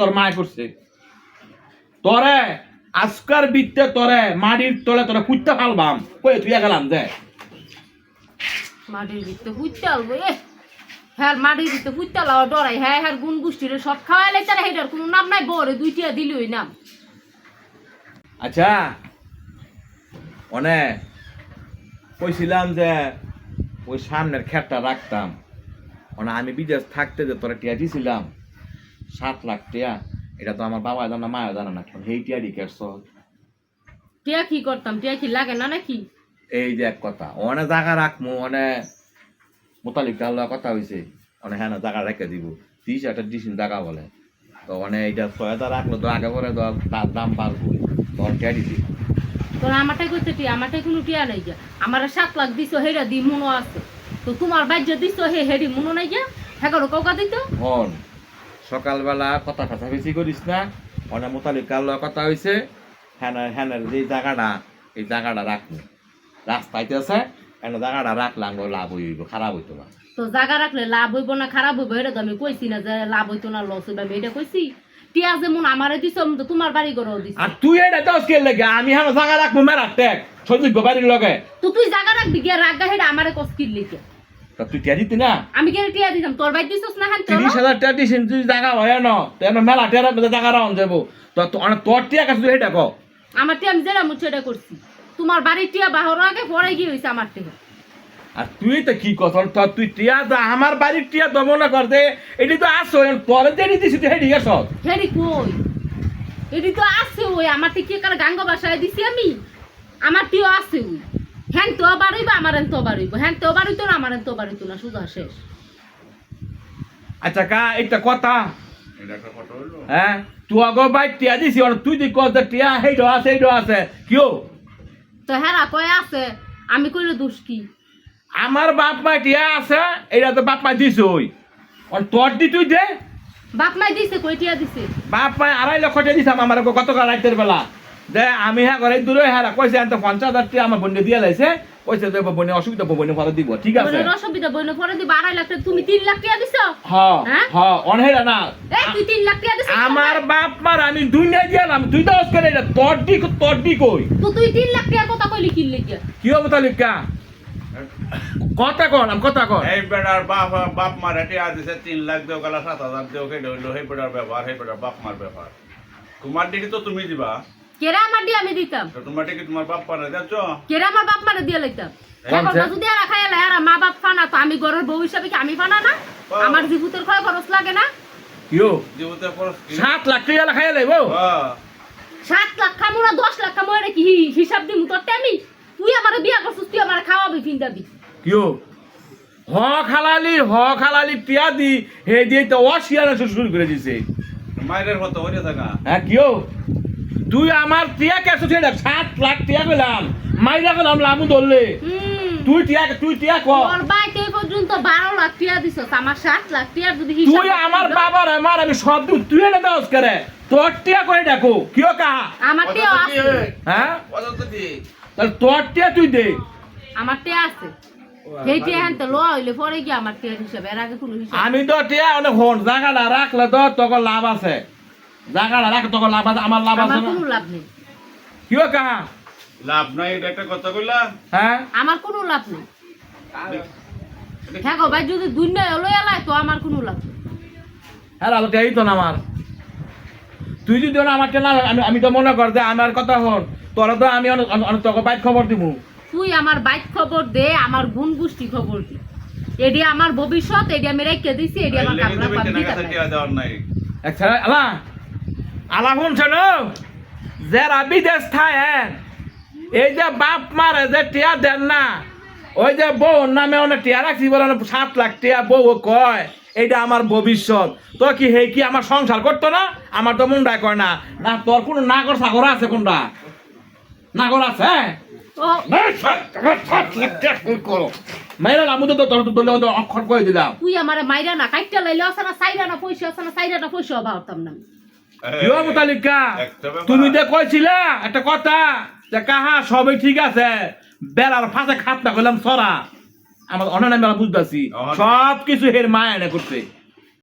তোর মায় করছে তোরে আজকার বিত্তে তোরে মাটির তলে তোরে পুঁততে ফালবাম কই তুই গেলাম যে মাটির ভিতরে পুঁততে আলবো হ্যাঁ মাটির ভিতরে পুঁততে আলাও ডরাই হ্যাঁ হ্যাঁ গুণ গোষ্ঠীরে সব খাওয়াইলে তারা হেটার কোনো নাম নাই বরে দুইটা দিলি ওই নাম আচ্ছা অনে কইছিলাম যে ওই সামনের খেতটা রাখতাম মানে আমি বিদেশ থাকতে যে তোরা টিয়া দিছিলাম 7 লাখ টিয়া এটা তো আমার বাবা জানা মায়া জানা না সেই টিয়া দি কেছ টিয়া কি করতাম টিয়া কি লাগে না নাকি এই যে এক কথা অনে জায়গা রাখমু অনে মোতালিক ডাল্লা কথা হয়েছে অনে হ্যাঁ জায়গা রেখে দিব 30 ডিসিন জায়গা বলে তো অনে এইটা 6,000 রাখলো তো আগে পরে তার দাম বাড়বো তখন টিয়া দিছি তোর আমারটাই করতে টিয়া আমারটাই কোনো টিয়া নাই যা আমার 7 লাখ দিছো হেরা দি মনো আছে তো তোমার বাজ্য দিছো হে হেরি মনো নাই যা হ্যাঁ কৌকা দিত হন সকালবেলা কথা কথা বেশি করিস না অনেক মোতালিক কালো কথা হয়েছে হ্যানের যে জায়গাটা এই জায়গাটা রাখবো রাস্তাইতে আছে এনে জায়গাটা রাখলাম লাভ হইব খারাপ হইতো না তো জায়গা রাখলে লাভ হইব না খারাপ হইব এটা তো আমি কইছি না যে লাভ হইতো না লস হইব আমি এটা কইছি টিয়া যেমন আমারে দিছ তো তোমার বাড়ি ঘরেও দিছ আর তুই এটা দশ কে লাগে আমি হ্যাঁ জায়গা রাখবো মেরা টেক সজিক বাড়ির লগে তো তুই জায়গা রাখবি গিয়া রাগা হেডা আমারে কস্কির লিখে তা তুই টিয়া দিতি না আমি কেন টিয়া দিতাম তোর বাড়ি দিছস না হ্যাঁ 30,000 টিয়া দিস তুই জায়গা হয় না তেন মেলা টিয়া জায়গা রাউন যাবো তো তোর টিয়া কাছে তুই এটা কো আমার টিয়া আমি যেটা মুছে এটা করছি তোমার বাড়ির টিয়া বাহর আগে পরে গিয়ে হইছে আমার টিয়া আর তুই তো কি কথা তুই টিয়া তো আমার বাড়ির টিয়া দমন করতে এটি তো আসো পরে যেটি দিছি তুই হেডি গেছ হেরি কই এটি তো আছে ওই আমার টিকে কার গাঙ্গ বাসায় দিছি আমি আমার টিয়া আছে ওই হ্যাঁ তো বাড়ইব আমার তো বাড়ইব হ্যাঁ তো বাড়ইতো না আমার তো বাড়ইতো না সুদা শেষ আচ্ছা কা একটা কথা এটা একটা ফটো হলো হ্যাঁ তুই আগো বাই টিয়া দিছি আর তুই দি কত টিয়া হেডো আছে কিও তো হেরা কয় আছে আমি কইলে দোষ কি আমার বাপ মা টিয়া আছে এটা তো বাপ মা দিছই আর তোর দি তুই দে বাপ মাই দিছে কই টিয়া দিছে বাপ মা 2.5 লক্ষ টিয়া দিছাম আমার গতকাল রাতের বেলা দে আমি হ্যাঁ করে দূরে হ্যাঁ কইছে আনতে 50,000 টিয়া আমার বন্ধে দিয়া লাইছে কইছে দেব বনে অসুবিধা বনে ফলে দিব ঠিক আছে বলে অসুবিধা বইনে পরে দি 2.5 লাখ টাকা তুমি 3 লাখ টাকা দিছো হ্যাঁ হ্যাঁ অনহেরা না এই তুই 3 লাখ টাকা দিছিস আমার বাপ মার আমি দুনিয়া দিলাম তুই তো করে এটা তোর দি কই তো তুই 3 লাখ টাকার কথা কইলি কি লাগি কি হবে তালিকা কথা কন এই বেটার বাপ মার টিয়া দিছে 3 লাখ দেও গলা 7,000 দেও কে হইলো এই বেটার ব্যবহার এই বেটার বাপ মার ব্যবহার তোমার দিকে তো তুমি দিবা কেরা আমার দিয়ে আমি দিতাম তো তোমার দিকে তোমার বাপ পারে যাচ্ছ কেরা আমার বাপ মারে দিয়ে লইতাম এখন কোনছে? যদি আর খাইলা আর মা বাপ ফানা তো আমি ঘরের বউ হিসাবে কি আমি ফানা না আমার জীবুতের খয় খরচ লাগে না কিও জীবতে খরচ কি 7 লাখ টাকা খাইয়া লাইবো হ্যাঁ 7 লাখ খামু না 10 লাখ খামু এটা কি হিসাব দিমু তোরতে আমি তুই আমারে বিয়া করছিস তুই আমারে খাওয়াবি ফিন্দাবি কিও খালালি টিয়া দি হে দিয়ে তো অশিয়ানা শুরু করে দিছে মায়ের মতো হয়ে থাকা হ্যাঁ কিও তুই আমার টিয়া কেসে ছেড়ে 7 লাখ টিয়া গেলাম মাইরা গেলাম লামু ধরলে তুই টিয়া কর তোর বাইতে এই পর্যন্ত 12 লাখ টাকা দিছস আমার 7 লাখ টাকা যদি হিসাব তুই আমার বাবার আমার আমি সব তুই এনে দাস করে তোর টিয়া করে ডাকো কিও কা আমার টাকা আছে হ্যাঁ কত তো দি তাহলে তোর টিয়া তুই দে আমার টাকা আছে এই টাকা আনতে লো হইলে পরে কি আমার টাকা হিসাব এর আগে কোনো হিসাব আমি তো টিয়া অনেক হন জায়গাটা রাখলে তো তোর লাভ আছে জায়গাটা রাখ তোর লাভ আছে আমার লাভ আছে আমার না কোনো লাভ নেই কিও কা লাভ নাই এটা একটা কথা কইলা হ্যাঁ আমার কোনো লাভ নেই হ্যাঁ গো ভাই যদি দুনিয়া লই আলাই তো আমার কোনো লাভ নেই হ্যাঁ আলো টিয়াই তো না আমার তুই যদি আমার টেনা আমি তো মনে কর যে আমার কথা হন তোরা তো আমি অনেক তোকে বাইক খবর দিব তুই আমার বাইক খবর দে আমার গুণ গোষ্ঠী খবর দি এডি আমার ভবিষ্যৎ এডি আমি রেখে দিছি এডি আমার লেগে কামলা দেবে পাবি কেনা কাছে টিয়া দেওয়ার নাই আলা শুনছে ন যে রাবি দেশ থায় এই যে বাপ মারে যে টিয়া দেন না ওই যে বউ নামে অনেক টিয়া রাখছি বলে 7 লাখ টিয়া বউ কয় এইটা আমার ভবিষ্যৎ তো কি হে কি আমার সংসার করতো না আমার তো মুন্ডায় কয় না না তোর কোনো নাগর সাগর আছে কোনটা নাগর আছে ও মাইরা আমি তো তোর তো অক্ষর করে দিলাম তুই আমারে মাইরা না কাইটা লাইলে আছে না সাইরা না পয়সা অভাবতাম না কিও মুতালিকা তুমি যে কইছিলা একটা কথা যে কাহা সবই ঠিক আছে বেলার ফাঁসে খাতনা করলাম সরা আমার অনানা মেলা বুঝতেছি সব কিছু হের মায়া এনে করছে